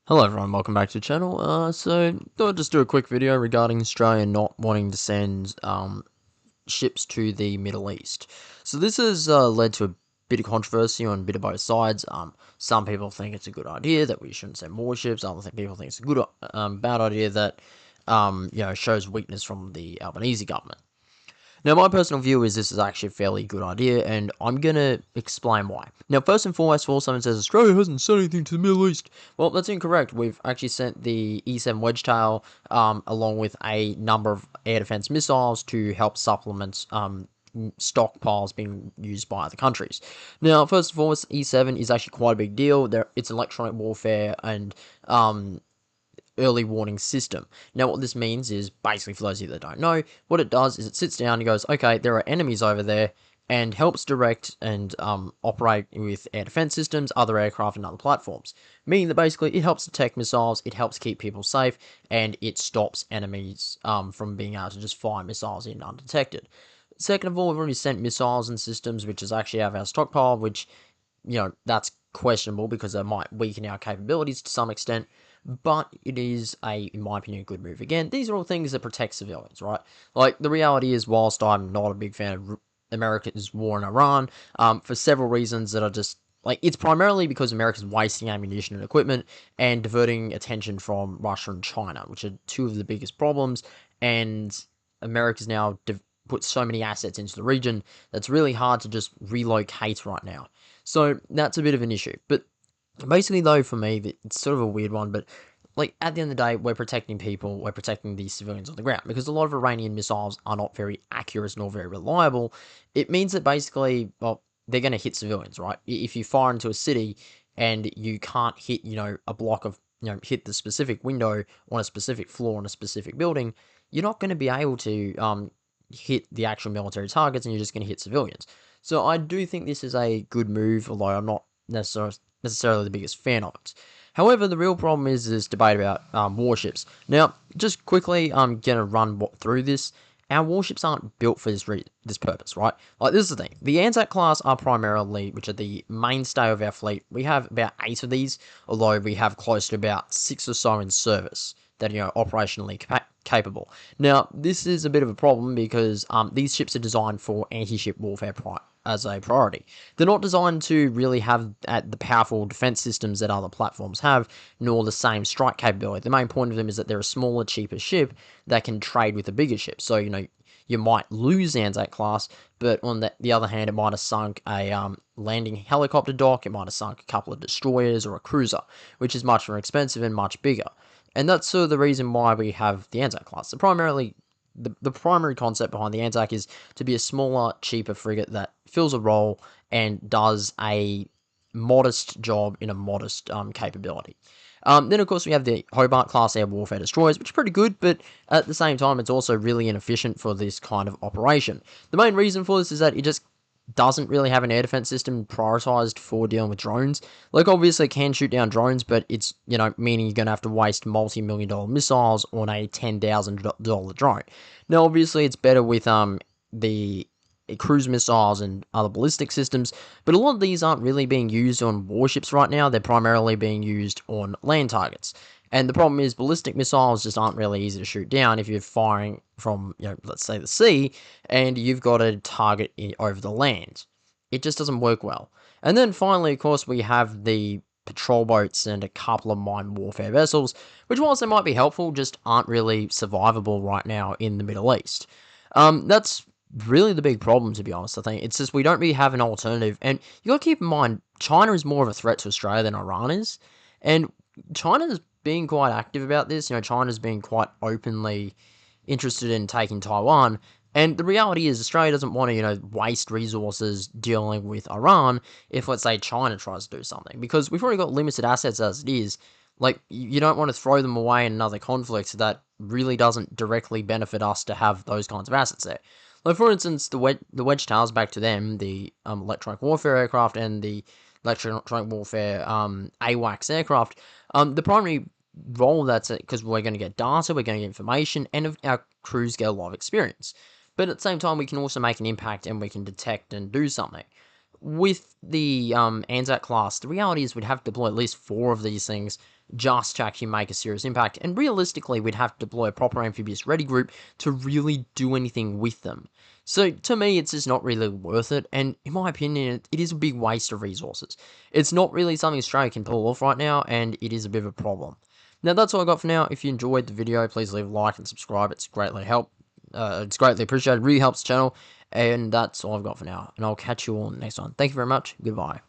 Hello everyone, welcome back to the channel. Thought I'd just do a quick video regarding Australia not wanting to send ships to the Middle East. So this has led to a bit of controversy on a bit of both sides. Some people think it's a good idea that we shouldn't send more ships. Other people think it's a good, bad idea that shows weakness from the Albanese government. Now, my personal view is this is actually a fairly good idea, and I'm going to explain why. Now, first and foremost, before someone says Australia hasn't sent anything to the Middle East, well, that's incorrect. We've actually sent the E-7 Wedgetail along with a number of air defense missiles to help supplement stockpiles being used by other countries. Now, first and foremost, E7 is actually quite a big deal. It's electronic warfare and early warning system. Now, what this means is, basically, for those of you that don't know, what it does is it sits down and goes, okay, there are enemies over there, and helps direct and operate with air defense systems, other aircraft, and other platforms. Meaning that basically it helps detect missiles, it helps keep people safe, and it stops enemies from being able to just fire missiles in undetected. Second of all, we've already sent missiles and systems, which is actually out of our stockpile, which, that's questionable because it might weaken our capabilities to some extent, but it is in my opinion, a good move. Again, these are all things that protect civilians, right? Like, the reality is, whilst I'm not a big fan of America's war in Iran, for several reasons that are just, like, it's primarily because America's wasting ammunition and equipment and diverting attention from Russia and China, which are two of the biggest problems, and America's now put so many assets into the region that's really hard to just relocate right now. So that's a bit of an issue. But basically, though, for me, it's sort of a weird one, but like, at the end of the day, we're protecting people, we're protecting the civilians on the ground, because a lot of Iranian missiles are not very accurate nor very reliable. It means that basically, well, they're going to hit civilians, right? If you fire into a city and you can't hit, a block of, hit the specific window on a specific floor on a specific building, you're not going to be able to hit the actual military targets, and you're just going to hit civilians. So I do think this is a good move, although I'm not necessarily the biggest fan of it. However, the real problem is this debate about warships. Now, just quickly, I'm going to run through this. Our warships aren't built for this purpose, right? Like, this is the thing. The Anzac class are primarily, which are the mainstay of our fleet. We have about 8 of these, although we have close to about 6 or so in service that are, operationally capable. Now, this is a bit of a problem because these ships are designed for anti-ship warfare as a priority. They're not designed to really have the powerful defense systems that other platforms have, nor the same strike capability. The main point of them is that they're a smaller, cheaper ship that can trade with a bigger ship. So, you might lose Anzac class, but on the other hand, it might have sunk a landing helicopter dock, it might have sunk a couple of destroyers or a cruiser, which is much more expensive and much bigger. And that's sort of the reason why we have the Anzac class. The primary concept behind the Anzac is to be a smaller, cheaper frigate that fills a role and does a modest job in a modest capability. Then, of course, we have the Hobart class air warfare destroyers, which are pretty good, but at the same time, it's also really inefficient for this kind of operation. The main reason for this is that it just doesn't really have an air defense system prioritized for dealing with drones. Like, obviously, it can shoot down drones, but it's, meaning you're going to have to waste multi-million-dollar missiles on a $10,000 drone. Now, obviously, it's better with the cruise missiles and other ballistic systems, but a lot of these aren't really being used on warships right now. They're primarily being used on land targets. And the problem is, ballistic missiles just aren't really easy to shoot down if you're firing from, let's say the sea, and you've got a target over the land. It just doesn't work well. And then finally, of course, we have the patrol boats and a couple of mine warfare vessels, which, whilst they might be helpful, just aren't really survivable right now in the Middle East. That's really the big problem, to be honest. I think it's just we don't really have an alternative. And you got to keep in mind, China is more of a threat to Australia than Iran is. And China's being quite active about this. China's been quite openly interested in taking Taiwan. And the reality is, Australia doesn't want to, waste resources dealing with Iran if, let's say, China tries to do something. Because we've already got limited assets as it is. Like, you don't want to throw them away in another conflict that really doesn't directly benefit us to have those kinds of assets there. Like, for instance, the Wedgetails, back to them, the electronic warfare aircraft and the electronic warfare AWACS aircraft, the primary role that's it, because we're going to get data, we're going to get information, and our crews get a lot of experience. But at the same time, we can also make an impact and we can detect and do something. with the Anzac class, the reality is we'd have to deploy at least 4 of these things just to actually make a serious impact. And realistically, we'd have to deploy a proper amphibious ready group to really do anything with them. So to me, it's just not really worth it. And in my opinion, it is a big waste of resources. It's not really something Australia can pull off right now, and it is a bit of a problem. Now, that's all I got for now. If you enjoyed the video, please leave a like and subscribe. It's greatly appreciated. It really helps the channel. And that's all I've got for now. And I'll catch you all next time. Thank you very much. Goodbye.